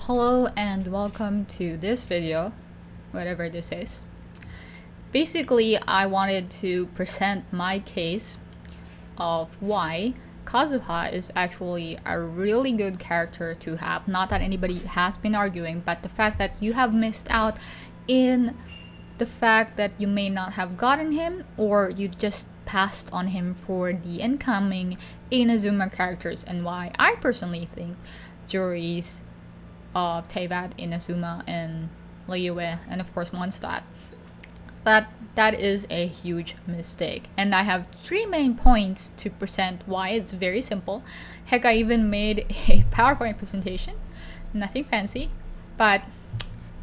Hello and welcome to this video, whatever this is. Basically, I wanted to present my case of why Kazuha is actually a really good character to have. Not that anybody has been arguing, but the fact that you have missed out in the fact that you may not have gotten him, or you just passed on him for the incoming Inazuma characters, and why I personally think Juries of Teyvat, Inazuma, and Liyue, and of course Mondstadt, that is a huge mistake. And I have 3 main points to present why it's very simple. Heck, I even made a PowerPoint presentation, nothing fancy, but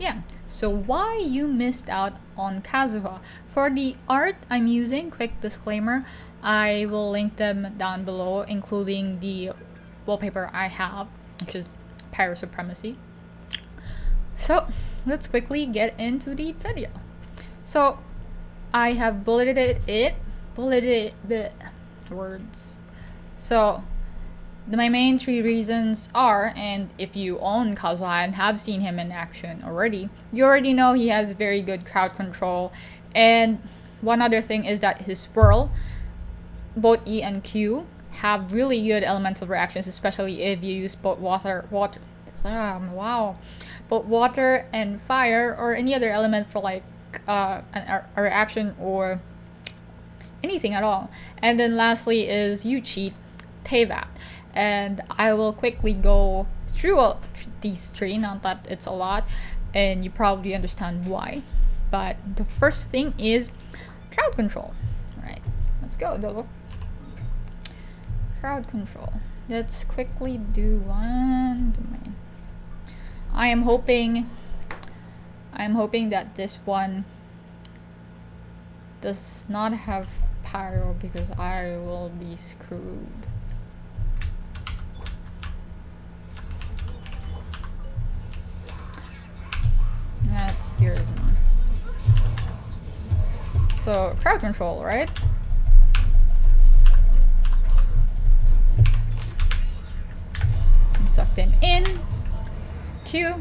yeah. So why you missed out on Kazuha. For the art I'm using, quick disclaimer, I will link them down below, including the wallpaper I have, which is Pyro Supremacy. So let's quickly get into the video. So I have bulleted the words. So my main 3 reasons are, and if you own Kazuha and have seen him in action already, you already know he has very good crowd control. And one other thing is that his swirl, both E and Q, have really good elemental reactions, especially if you use both water and fire, or any other element for like a reaction or anything at all. And then lastly is you cheat Teyvat, and I will quickly go through all these 3, not that it's a lot, and you probably understand why. But the first thing is crowd control. Alright, let's go though. Crowd control. Let's quickly do one domain. I'm hoping that this one does not have pyro, because I will be screwed. That's yours now. So crowd control, right? Suck them in. Q.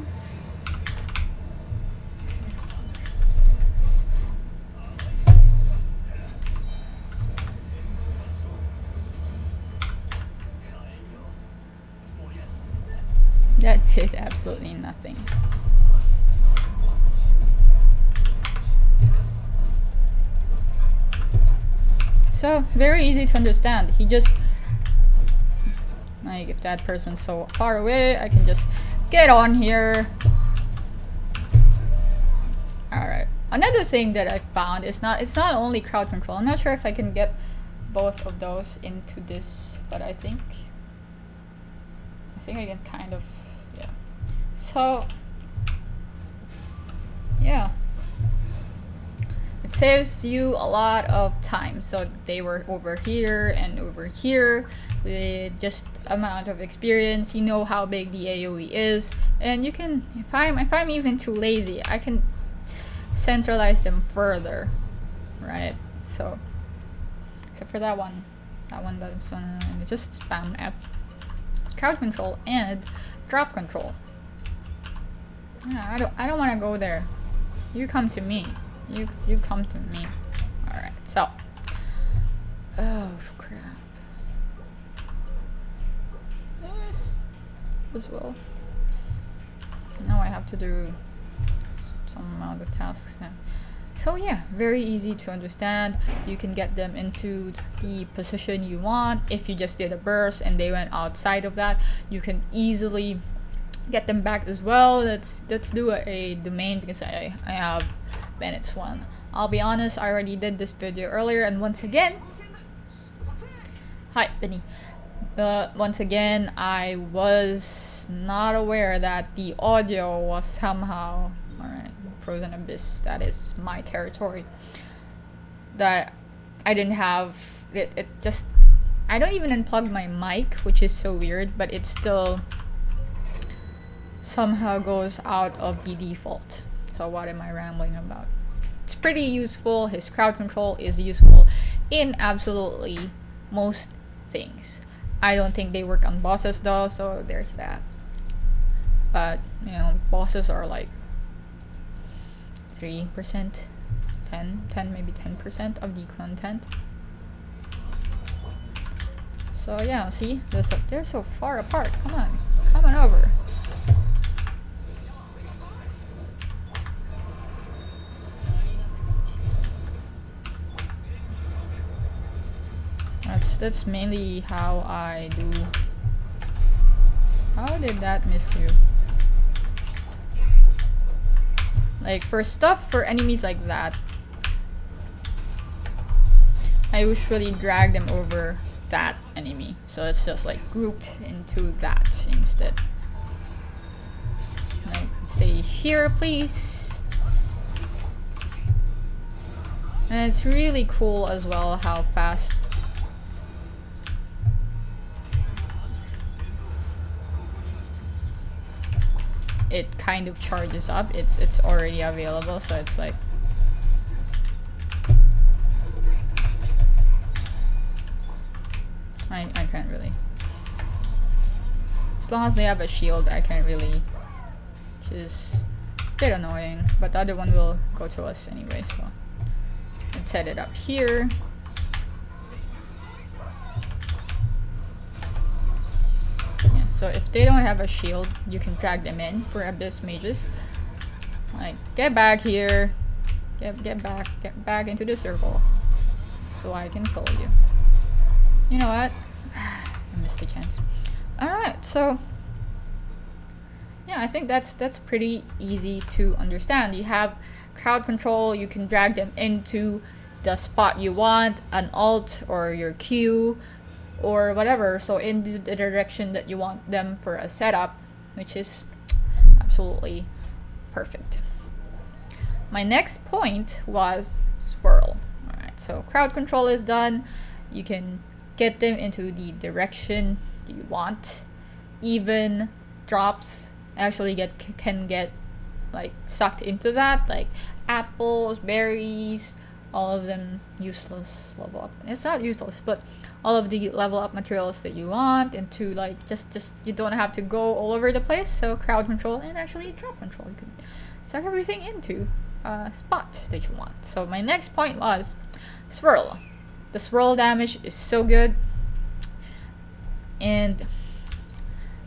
That did absolutely nothing. So very easy to understand. He just, like, if that person's so far away, I can just get on here. Alright. Another thing that I found is it's not only crowd control. I'm not sure if I can get both of those into this, but I think I can kind of, yeah. So yeah. It saves you a lot of time. So they were over here and over here with just amount of experience. You know how big the AoE is, and you can, if I'm even too lazy, I can centralize them further, right? So except for that one that's just spam F. Crowd control and drop control. Yeah, I don't want to go there. You come to me. You come to me. All right. So, oh crap. As well. Now I have to do some other tasks now. So yeah, very easy to understand. You can get them into the position you want. If you just did a burst and they went outside of that, you can easily get them back as well. Let's do a domain, because I have Bennett's one. I'll be honest, I already did this video earlier, and once again, hi Benny. But once again, I was not aware that the audio was somehow, alright, Frozen Abyss, that is my territory, that I didn't have it just, I don't even unplug my mic, which is so weird, but it still somehow goes out of the default. So what am I rambling about? It's pretty useful. His crowd control is useful in absolutely most things. I don't think they work on bosses though, so there's that. But, you know, bosses are like 3%, 10 maybe 10% of the content. So yeah, see, they're so far apart. Come on over. That's mainly how I do. How did that miss you? Like for enemies like that, I usually drag them over that enemy. So it's just like grouped into that instead. Like, stay here, please. And it's really cool as well how fast it kind of charges up. It's already available, so it's like I can't really. As long as they have a shield, I can't really. Which is a bit annoying, but the other one will go to us anyway, so let's set it up here. So if they don't have a shield, you can drag them in for Abyss Mages. Like, get back here. Get back into the circle. So I can kill you. You know what? I missed the chance. Alright, so yeah, I think that's pretty easy to understand. You have crowd control, you can drag them into the spot you want, an alt or your Q or whatever, so in the direction that you want them for a setup, which is absolutely perfect. My next point was swirl. Alright, so crowd control is done. You can get them into the direction you want. Even drops actually can get like sucked into that, like apples, berries, all of them useless level up. It's not useless, but all of the level up materials that you want, and to like just you don't have to go all over the place. So crowd control and actually drop control, you can suck everything into a spot that you want. So my next point was swirl. The swirl damage is so good, and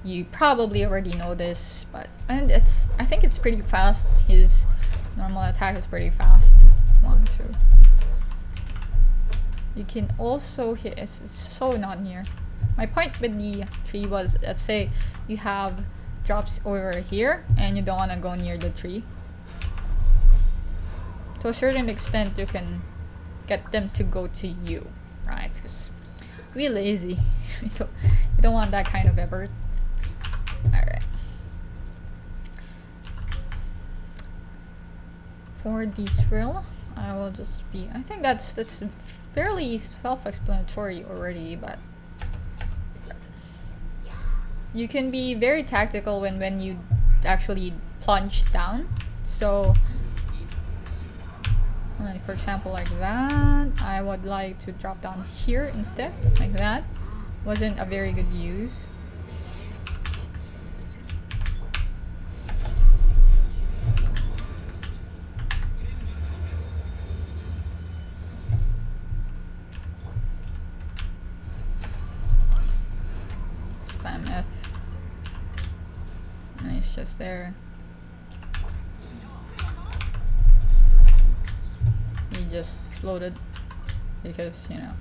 you probably already know this, but I think it's pretty fast. His normal attack is pretty fast. 1, 2. You can also hit. It's so not near. My point with the tree was, let's say you have drops over here and you don't want to go near the tree. To a certain extent, you can get them to go to you, right? Because we're lazy. You don't want that kind of effort. Alright. For the swirl, I will just be. I think that's fairly self-explanatory already, but you can be very tactical when you actually plunge down. So, like for example, like that, I would like to drop down here instead, like that. Wasn't a very good use. Spam F. And it's just there. He just exploded because, you know.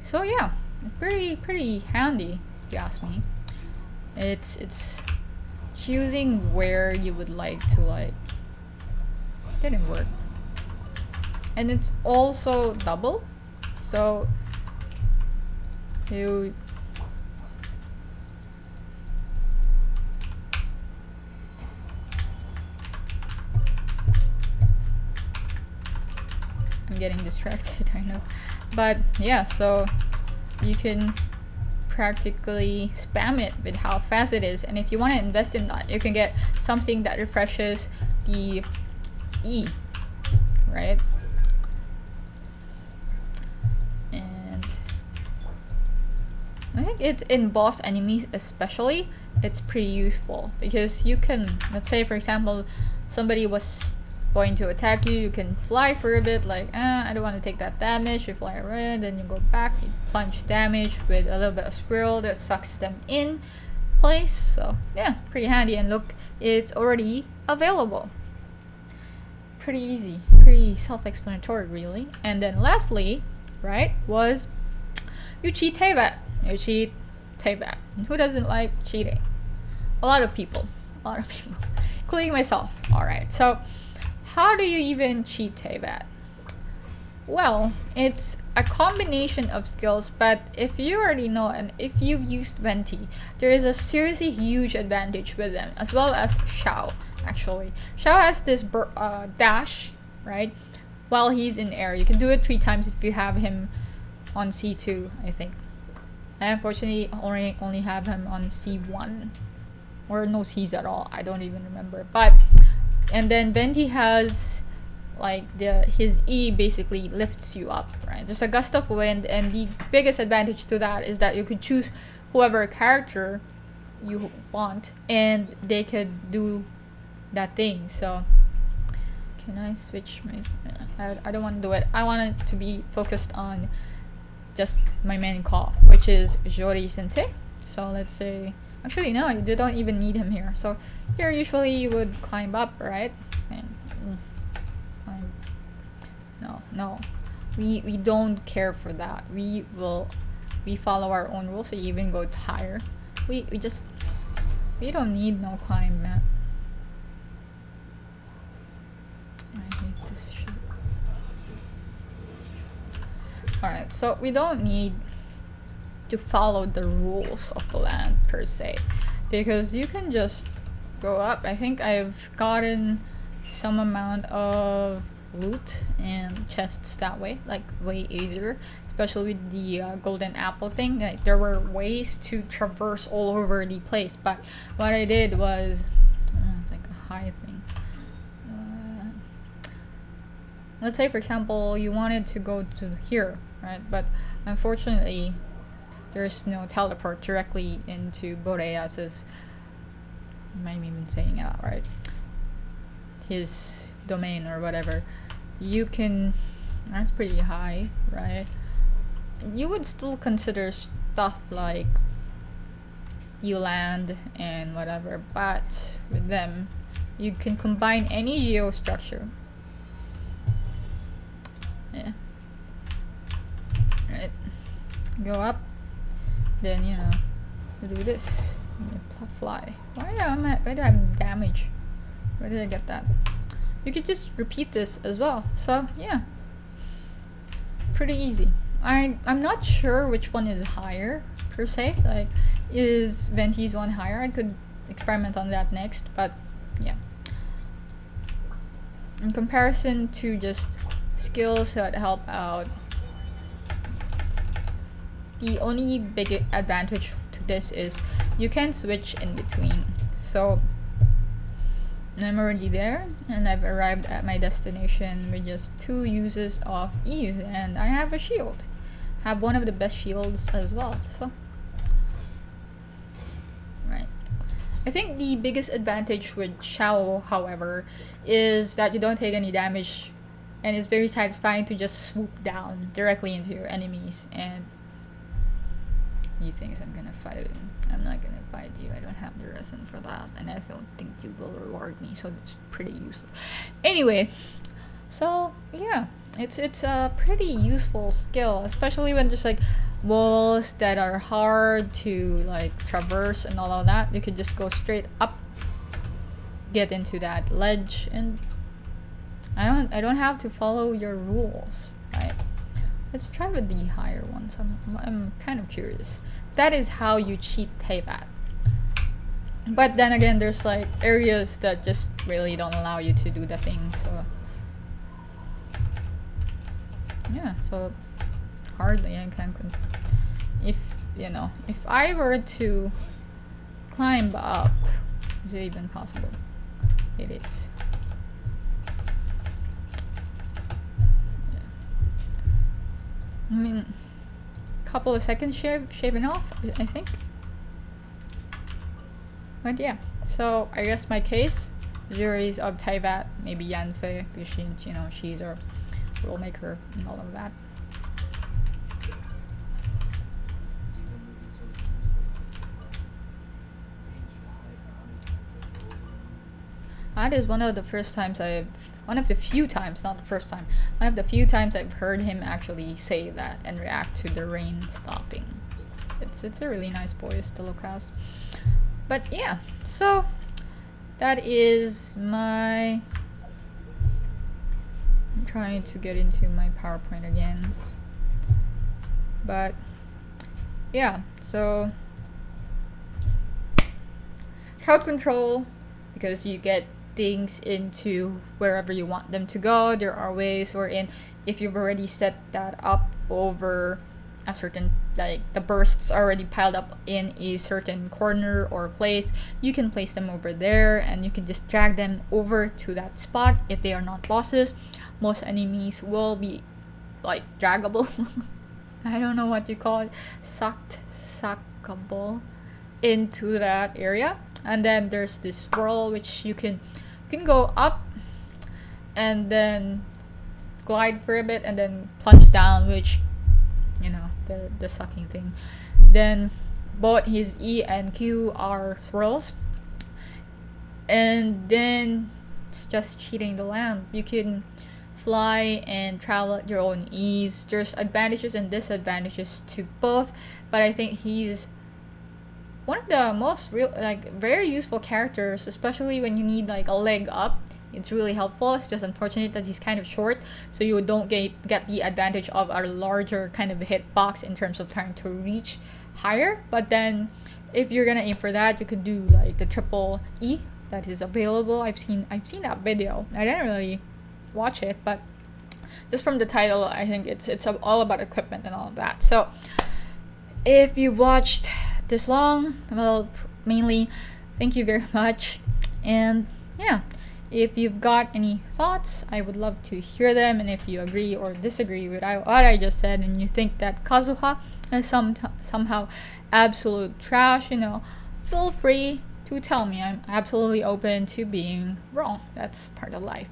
So yeah, pretty handy if you ask me. It's choosing where you would like to like. Didn't work. And it's also double, so you I'm getting distracted, I know. But yeah, so you can practically spam it with how fast it is, and if you want to invest in that, you can get something that refreshes the E, right? And I think it's in boss enemies especially, it's pretty useful because you can, let's say for example, somebody was going to attack you, you can fly for a bit, like I don't want to take that damage. You fly around, then you go back, you punch damage with a little bit of swirl that sucks them in place. So yeah, pretty handy. And look, it's already available. Pretty easy, pretty self-explanatory really. And then lastly, right, was you cheat Teyvat. You cheat Teyvat. Who doesn't like cheating? A lot of people, including myself. All right, so how do you even cheat Teyvat? Well, it's a combination of skills, but if you already know and if you've used Venti, there is a seriously huge advantage with them, as well as Xiao, actually. Xiao has this dash, right, while he's in air. You can do it 3 times if you have him on C2, I think. I unfortunately only have him on C1. Or no C's at all, I don't even remember. But, and then Venti has like his E basically lifts you up, right? There's a gust of wind, and the biggest advantage to that is that you can choose whoever character you want and they could do that thing. So can I switch my I don't want to do it. I want it to be focused on just my main call, which is Jori Sensei. So let's say, actually no, you don't even need him here. So here usually you would climb up, right? And no, we don't care for that. We follow our own rules. So you even go higher. We don't need no climb, man. I hate this shit. Alright, so we don't need to follow the rules of the land per se, because you can just go up. I think I've gotten some amount of loot and chests that way, like way easier, especially with the golden apple thing. Like, there were ways to traverse all over the place, but what I did was it's like a high thing. Let's say for example you wanted to go to here, right? But unfortunately there's no teleport directly into Boreas's, I'm even saying it out right, his domain or whatever. You can, that's pretty high, right? You would still consider stuff like you land and whatever, but with them you can combine any geostructure. Yeah, right, go up, then you know you do this, you fly. Why do I have damage? Where did I get that? You could just repeat this as well. So yeah, pretty easy. I'm not sure which one is higher per se. Like, is Venti's one higher? I could experiment on that next, but yeah. In comparison to just skills that help out, the only big advantage to this is you can switch in between. So I'm already there and I've arrived at my destination with just 2 uses of E's, and I have a shield. I have one of the best shields as well. So right, I think the biggest advantage with Xiao, however, is that you don't take any damage, and it's very satisfying to just swoop down directly into your enemies. And he thinks I'm gonna fight him. I'm not gonna fight you. I don't have the resin for that, and I don't think you will reward me, so it's pretty useless. Anyway, so yeah, it's a pretty useful skill, especially when there's like walls that are hard to like traverse and all of that. You could just go straight up, get into that ledge, and I don't have to follow your rules, right? Let's try with the higher ones. I'm kind of curious. That is how you cheat Teyvat. But then again, there's like areas that just really don't allow you to do the thing. So yeah, so hardly I can. If you know, if I were to climb up, is it even possible? It is. I mean, couple of seconds shaving off, I think. But yeah, so I guess my case, juries of Teyvat, maybe Yanfei, because she, you know, she's a rule maker and all of that. That is one of the first times one of the few times, not the first time, one of the few times I've heard him actually say that and react to the rain stopping. It's a really nice voice to look at. But yeah, so that is my... I'm trying to get into my PowerPoint again. But yeah, so crowd control, because you get things into wherever you want them to go. There are ways wherein if you've already set that up over a certain, like the bursts are already piled up in a certain corner or place, you can place them over there and you can just drag them over to that spot. If they are not bosses, most enemies will be like draggable. I don't know what you call it, suckable into that area. And then there's this swirl which you can go up and then glide for a bit and then plunge down, which, you know, the sucking thing. Then both his E and Q are swirls, and then it's just cheating the land. You can fly and travel at your own ease. There's advantages and disadvantages to both, but I think he's one of the most very useful characters, especially when you need like a leg up. It's really helpful. It's just unfortunate that he's kind of short, so you don't get the advantage of a larger kind of hitbox in terms of trying to reach higher. But then if you're gonna aim for that, you could do like the triple E that is available. I've seen that video. I didn't really watch it, but just from the title, I think it's all about equipment and all of that. So if you watched this long, well, mainly thank you very much. And yeah, if you've got any thoughts, I would love to hear them. And if you agree or disagree with what I just said and you think that Kazuha is somehow absolute trash, you know, feel free to tell me. I'm absolutely open to being wrong. That's part of life.